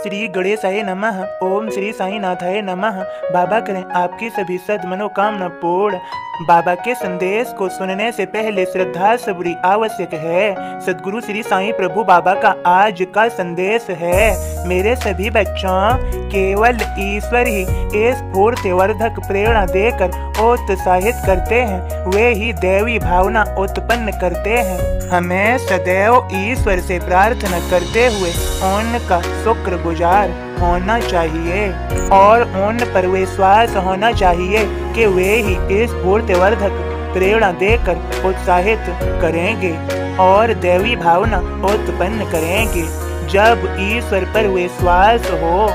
श्री गणेशाय नमः। ओम श्री साईनाथाय नमः। बाबा करें आपकी सभी सद मनोकामना पूर्ण। बाबा के संदेश को सुनने से पहले श्रद्धा सबरी आवश्यक है। सद्गुरु श्री साईं प्रभु बाबा का आज का संदेश है, मेरे सभी बच्चों, केवल ईश्वर ही इस स्फूर्तिवर्धक प्रेरणा देकर उत्साहित करते हैं, वे ही दैवी भावना उत्पन्न करते हैं। हमें सदैव ईश्वर से प्रार्थना करते हुए उनका शुक्रगुजार होना चाहिए और उन पर विश्वास होना चाहिए कि वे ही इस स्फूर्तिवर्धक प्रेरणा देकर उत्साहित करेंगे और दैवी भावना उत्पन्न करेंगे। जब ईश्वर पर विश्वास हो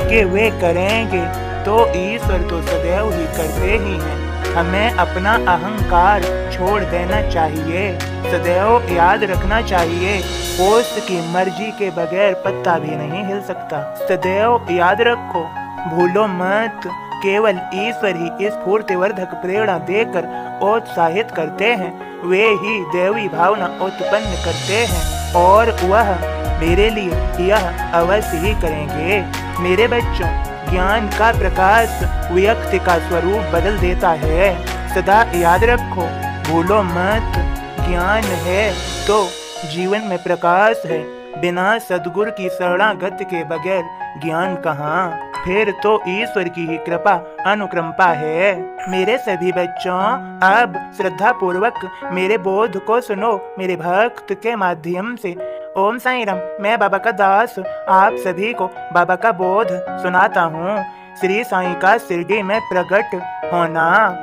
कि वे करेंगे तो ईश्वर तो सदैव ही करते ही हैं। हमें अपना अहंकार छोड़ देना चाहिए। सदैव याद रखना चाहिए, उसकी मर्जी के बगैर पत्ता भी नहीं हिल सकता। सदैव याद रखो, भूलो मत, केवल ईश्वर ही इस स्फूर्तिवर्धक प्रेरणा देकर उत्साहित करते हैं, वे ही दैवी भावना उत्पन्न करते हैं और वह मेरे लिए यह अवश्य ही करेंगे। मेरे बच्चों, ज्ञान का प्रकाश व्यक्ति का स्वरूप बदल देता है। सदा याद रखो, भूलो मत, ज्ञान है तो जीवन में प्रकाश है। बिना सद्गुरु की शरणागति के बगैर ज्ञान कहाँ, फिर तो ईश्वर की ही कृपा अनुकंपा है। मेरे सभी बच्चों, अब श्रद्धा पूर्वक मेरे बोध को सुनो मेरे भक्त के माध्यम से। ओम साईं राम। मैं बाबा का दास आप सभी को बाबा का बोध सुनाता हूँ। श्री साईं का शिरडी में प्रकट होना।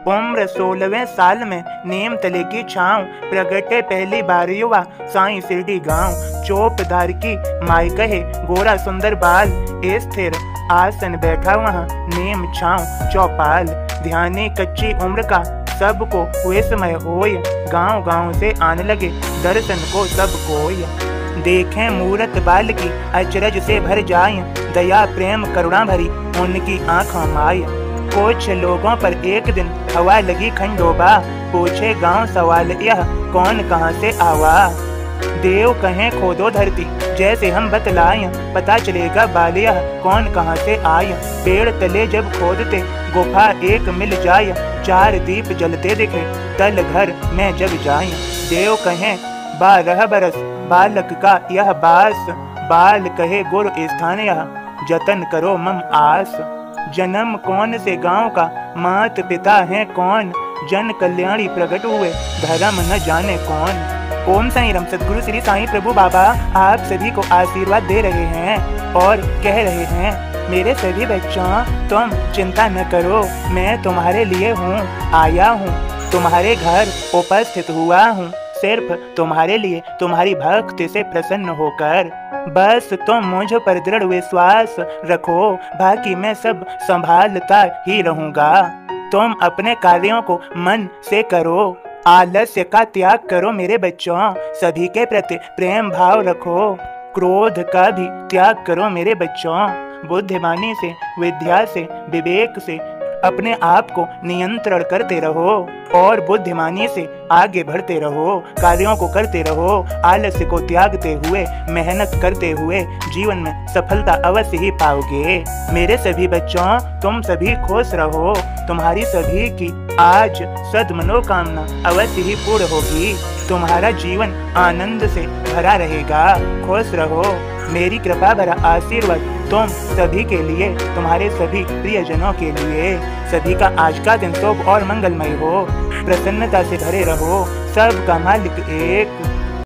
उम्र 16वें साल में नीम तले की छाँव, प्रगटे पहली बार युवा साईं शिरडी गाँव। चौपदार की माई कहे गोरा सुंदर बाल, स्थिर आसन बैठा वहाँ नीम छाँव चौपाल। ध्यानी कच्ची उम्र का सबको विस्मय होय, गांव गांव से आने लगे दर्शन को सब कोय। देखें मूरत बाल की अचरज से भर जाए, दया प्रेम करुणा भरी उनकी आंखों माय। कुछ लोगों पर एक दिन हवा लगी खंडोबा, पूछे गांव सवाल यह कौन कहां से आवा। देव कहें खोदो धरती जैसे हम बतलाएं, पता चलेगा बाल यह कौन कहां से आए। पेड़ तले जब खोदते गुफा एक मिल जाए, 4 दीप जलते दिखे तल घर में जब जाए। देव कहें 12 बरस बालक का यह बास, बाल कहे गुरु स्थान यह जतन करो मम आस। जन्म कौन से गांव का, मात पिता है कौन, जन कल्याणी प्रकट हुए धर्म न जाने कौन। ओम साईं राम। सद्गुरु श्री साईं प्रभु बाबा आप सभी को आशीर्वाद दे रहे हैं और कह रहे हैं, मेरे सभी बच्चों, तुम चिंता न करो, मैं तुम्हारे लिए हूँ, आया हूँ, तुम्हारे घर उपस्थित हुआ हूँ, सिर्फ तुम्हारे लिए, तुम्हारी भक्ति से प्रसन्न होकर। बस तुम मुझ पर दृढ़ विश्वास रखो, बाकी मैं सब संभालता ही रहूंगा। तुम अपने कार्यों को मन से करो, आलस्य का त्याग करो मेरे बच्चों, सभी के प्रति प्रेम भाव रखो, क्रोध का भी त्याग करो मेरे बच्चों। बुद्धिमानी से, विद्या से, विवेक से अपने आप को नियंत्रण करते रहो और बुद्धिमानी से आगे बढ़ते रहो, कार्यों को करते रहो, आलस्य को त्यागते हुए, मेहनत करते हुए जीवन में सफलता अवश्य ही पाओगे। मेरे सभी बच्चों, तुम सभी खुश रहो, तुम्हारी सभी की आज सद मनोकामना अवश्य ही पूर्ण होगी। तुम्हारा जीवन आनंद से भरा रहेगा। खुश रहो। मेरी कृपा भरा आशीर्वाद तुम सभी के लिए, तुम्हारे सभी प्रियजनों के लिए। सभी का आज का दिन शुभ और मंगलमय हो। प्रसन्नता से भरे रहो। सबका मालिक एक।